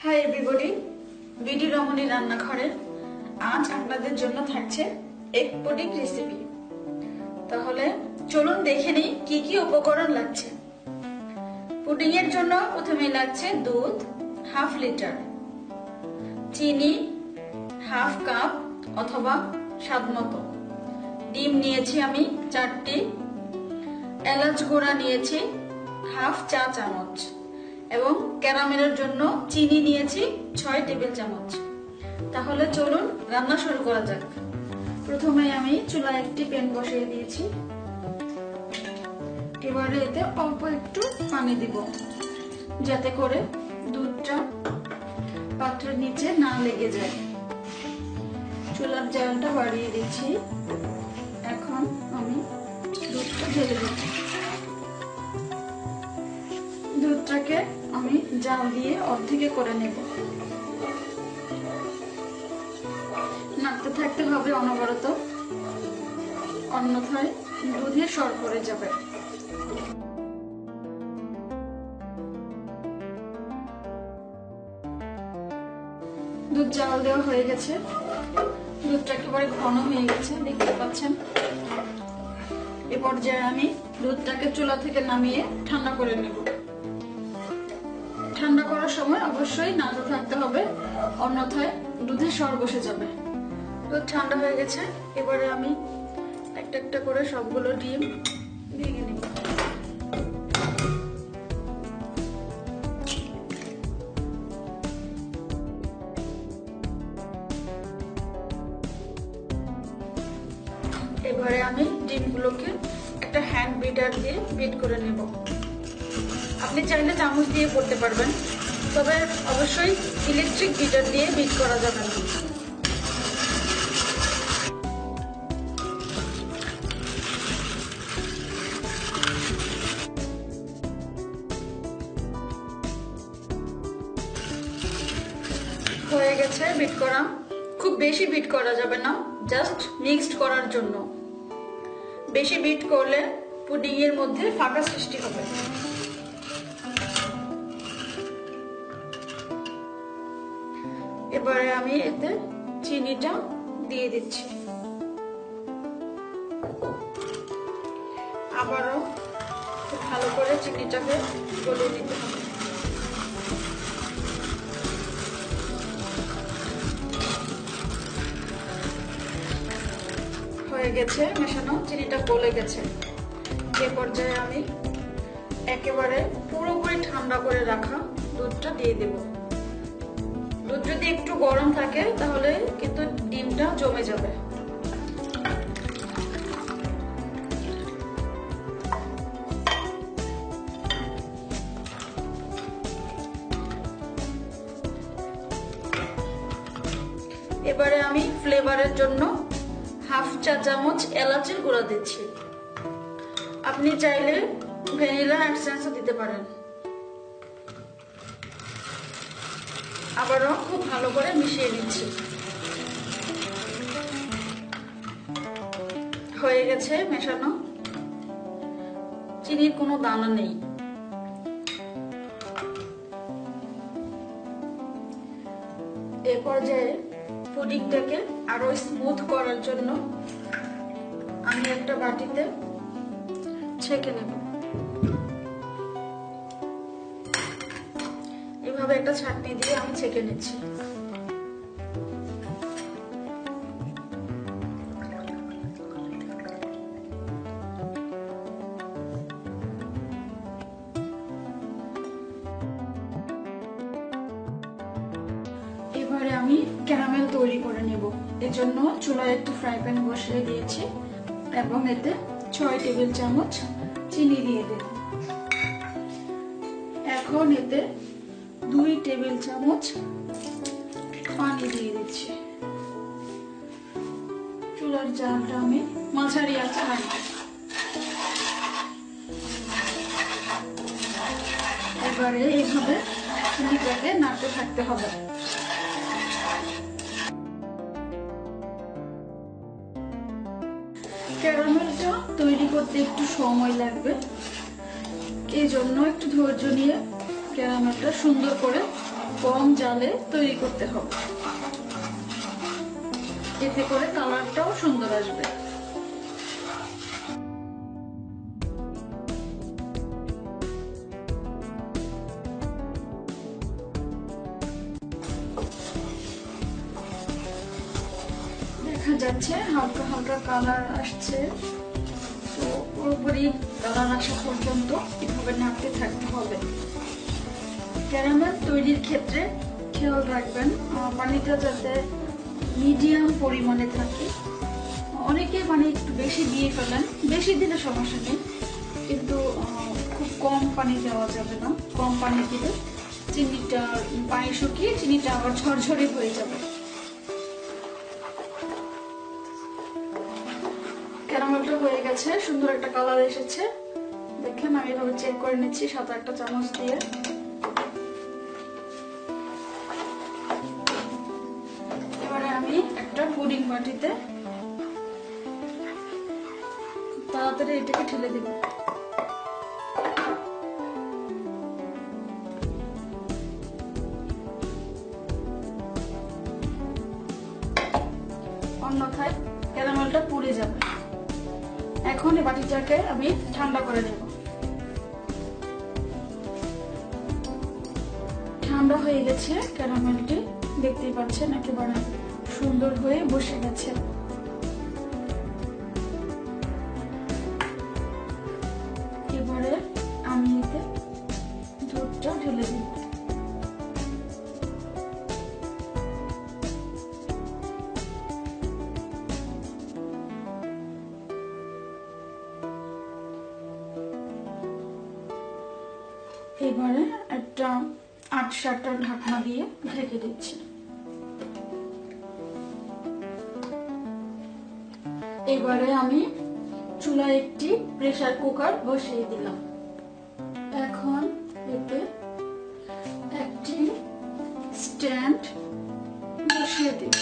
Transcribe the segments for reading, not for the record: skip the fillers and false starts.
Hi everybody, BD রমণী রান্নাঘরে আজ আপনাদের জন্য থাকছে এগ পুডিং রেসিপি। তাহলে চলুন দেখে নিই কি কি উপকরণ লাগছে। পুডিং এর জন্য প্রথমে লাগছে দুধ হাফ লিটার, চিনি হাফ কাপ অথবা স্বাদ মতো, ডিম নিয়েছি আমি 4টি, এলাচ গুঁড়া নিয়েছি হাফ চা চামচ এবং ক্যারামেলের জন্য চিনি নিয়েছি 6 টেবিল চামচ। তাহলে চলুন রান্না শুরু করা যাক। প্রথমে আমি চুলায় একটি প্যান বসিয়ে দিয়েছি। এবারে এতে অল্প একটু পানি দিব যাতে করে দুধটা পাত্রের নিচে না লেগে যায়। চুলার জালটা বাড়িয়ে দিচ্ছি। এখন আমি দুধটা ঢেলে দিচ্ছি। দুধটাকে আমি জাল দিয়ে অর্ধেকে করে নেব। নাড়তে থাকতে হবে অনবরত, অন্যথায় দুধে সর পড়ে যাবে। দুধ জাল দেওয়া হয়ে গেছে, দুধটা একেবারে ঘন হয়ে গেছে, দেখতে পাচ্ছেন। এ পর্যায়ে আমি দুধটাকে চুলা থেকে নামিয়ে ঠান্ডা করে নেব। ঠান্ডা করার সময় অবশ্যই নাড়তে থাকতে হবে, অন্যথায় দুধে সর বসে যাবে। দুধ ঠান্ডা হয়ে গেছে, এবারে আমি একটা একটা করে সবগুলো ডিম ভেঙে নেব। এবারে আমি ডিমগুলোকে একটা হ্যান্ড বিটার দিয়ে বিট করে নেব। আপনি চাইলে চামচ দিয়ে করতে পারবেন, তবে অবশ্যই ইলেকট্রিক বিটার দিয়ে বিট করা যাবে না। হয়ে গেছে বিট করা। খুব বেশি বিট করা যাবে না, জাস্ট মিক্সড করার জন্য। বেশি বিট করলে পুডিং এর মধ্যে ফাঁকা সৃষ্টি হবে। এবারে আমি এতে চিনিটা দিয়ে দিচ্ছি। আবারও খুব ভালো করে চিনিটাকে গলিয়ে দিতে হবে। হয়ে গেছে মেশানো, চিনিটা গলে গেছে। এ পর্যায়ে আমি একেবারে পুরোপুরি ঠান্ডা করে রাখা দুধটা দিয়ে দেব। দুধ যদি একটু গরম থাকে তাহলে কিন্তু ডিমটা জমে যাবে। এবারে আমি ফ্লেভারের জন্য হাফ চা চামচ এলাচের গুঁড়া দিচ্ছি। আপনি চাইলে ভ্যানিলা এসেন্সও দিতে পারেন। আবারও খুব ভালো করে মিশিয়ে নিচ্ছি। হয়ে গেছে মেশানো, চিনির কোনো দানা নেই। এ পর্যায়ে পুডিংটাকে আরো স্মুথ করার জন্য আমি একটা বাটিতে ছেঁকে নেব। এভাবে একটা ছাঁকনি দিয়ে আমি ছেঁকে নিচ্ছি। এবারে আমি ক্যারামেল তৈরি করে নেব। এর জন্য চুলায় একটি ফ্রাই প্যান বসিয়ে দিয়েছি এবং এতে 6 টেবিল চামচ চিনি দিয়ে দেব। এখন এতে 2 টেবিল চামচ পানি দিয়ে দিচ্ছি। চুলার জালটা আমি মাঝারি আঁচে রাখবো। এবারে এইভাবে চিনিটাকে নাড়তে থাকতে হবে। ক্যারামেলটা তৈরি করতে একটু সময় লাগবে, এই জন্য একটু ধৈর্য নিয়ে ক্যারামেলটা সুন্দর করে কম জালে তৈরি করতে হবে, এতে করে কালারটাও সুন্দর আসবে। দেখা যাচ্ছে হালকা হালকা কালার আসছে, তো পুরোপুরি কালার আসা পর্যন্ত এভাবে নাড়তে থাকতে হবে। ক্যারামেল তৈরির ক্ষেত্রে খেয়াল রাখবেন পানিটা যাতে মিডিয়াম পরিমাণে থাকে। অনেকে পানি একটু বেশি দিয়ে ফেলেন, বেশি দিলে সমস্যা নেই, কিন্তু খুব কম পানি দেওয়া যাবে না। কম পানি দিলে চিনিটা পানি শুকিয়ে চিনিটা আবার ঝরঝরে হয়ে যাবে। ক্যারামেলটা হয়ে গেছে, সুন্দর একটা কালার এসেছে। দেখেন আমি এভাবে চেক করে নিচ্ছি 7-8টা চামচ দিয়ে। এবারে আমি একটা পুডিং বাটিতে তাড়াতাড়ি এটাকে ঢেলে দেব। অন্যথায় ক্যারামেলটা পুড়ে যাবে। এখন এই বাটিটাকে আমি ঠান্ডা করে নেব। ঠান্ডা হয়ে গেছে ক্যারামেলটি, দেখতেই পাচ্ছেন একেবারে সুন্দর হয়ে বসে গেছে। এবারে আমি এতে দুধটা ঢেলে দিব। এবারে একটা 8-7টা ঢাকনা দিয়ে ঢেকে দিচ্ছি। এবারে আমি চুলায় একটি প্রেসার কুকার বসিয়ে দিলাম। এখন এতে একটি স্ট্যান্ড বসিয়ে দিব।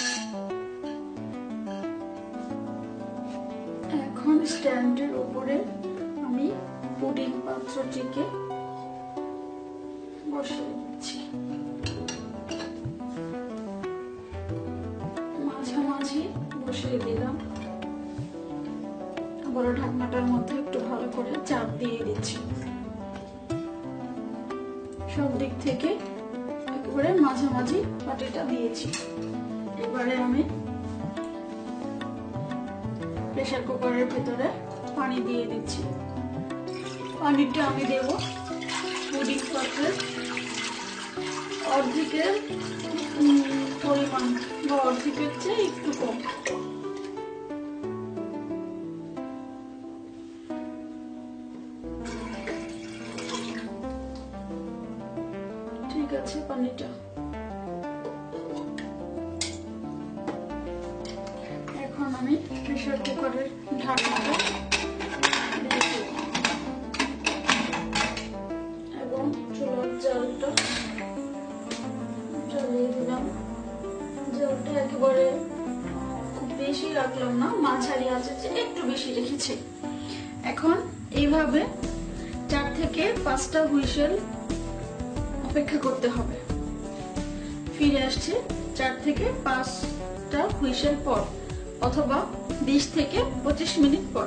এখন স্ট্যান্ডের উপরে আমি পুডিং পাত্রটিকে বসিয়ে দিচ্ছি। মাঝামাঝি বসিয়ে দিলাম। বড় ঢাকনাটার মধ্যে একটু ভালো করে চাপ দিয়ে দিচ্ছি। সব দিক থেকে একেবারে মাঝামাঝি বাটিটা দিয়েছি। এবারে আমি প্রেসার কুকারের ভেতরে পানি দিয়ে দিচ্ছি। পানিটা আমি দেব পুডিং পাত্রের অর্ধেকের পরিমাণ বা অর্ধেকের চেয়ে একটু কম। ঠিক আছে পানিটা। এখন আমি প্রেসার কুকারের ঢাকনাটা এবং চুলার জালটা জ্বালিয়ে দিলাম। জালটা একেবারে খুব বেশি রাখলাম না, মাঝারি আছে যে একটু বেশি রেখেছি। এখন এইভাবে 4 থেকে 5টা হুইসেল অপেক্ষা করতে হবে। ফিরে আসছে 4 থেকে 5টা হুইসেল পর, অথবা 20 থেকে 25 মিনিট পর।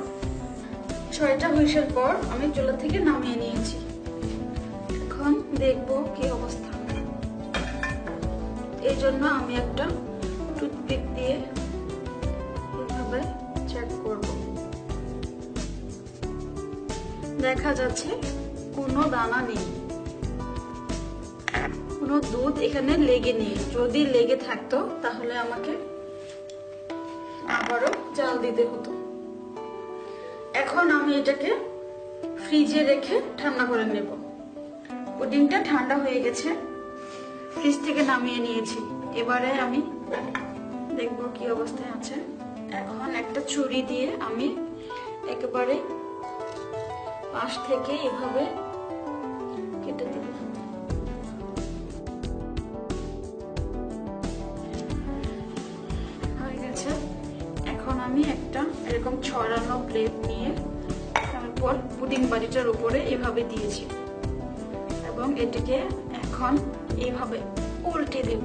6টা হুইসেল পর আমি চুলা থেকে নামিয়ে নিয়েছি। এখন দেখবো কি অবস্থা। এই জন্য আমি একটা টুথপিক দিয়ে এভাবে চেক করব। দেখা যাচ্ছে কোনো দানা নেই, কোনো দুধ এখানে লেগে নেই। যদি লেগে থাকতো তাহলে আমাকে আবারও জাল দিতে হতো। এখন আমি এটাকে ফ্রিজে রেখে ঠান্ডা করে নেব। পুডিংটা ঠান্ডা হয়ে গেছে, ফ্রিজ থেকে নামিয়ে নিয়েছি। এবারে আমি দেখব কি অবস্থায় আছে। এখন একটা ছুরি দিয়ে আমি একেবারে পাশ থেকে এভাবে কেটে দেব। হয়ে গেছে। এখন আমি একটা এরকম ছড়ানো প্লেট নিয়ে তারপর পুডিং বাটিটার উপরে এভাবে দিয়েছি এবং এটিকে এখন এইভাবে উল্টে দেব।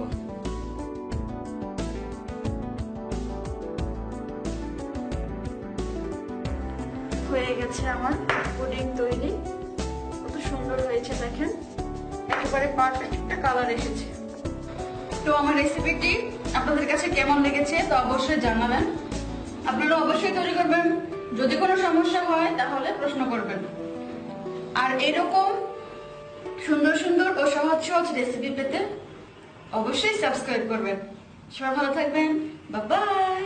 হয়ে গেছে আমার পুডিং তৈরি। কত সুন্দর হয়েছে দেখেন, একেবারে পারফেক্ট একটা কালার এসেছে। তো আমার রেসিপিটি আপনাদের কাছে কেমন লেগেছে তো অবশ্যই জানাবেন। আপনারা অবশ্যই তৈরি করবেন। যদি কোনো সমস্যা হয় তাহলে প্রশ্ন করবেন। আর এরকম সুন্দর সুন্দর ও সহজ সহজ রেসিপি পেতে অবশ্যই সাবস্ক্রাইব করবেন। সবাই ভালো থাকবেন। Bye bye.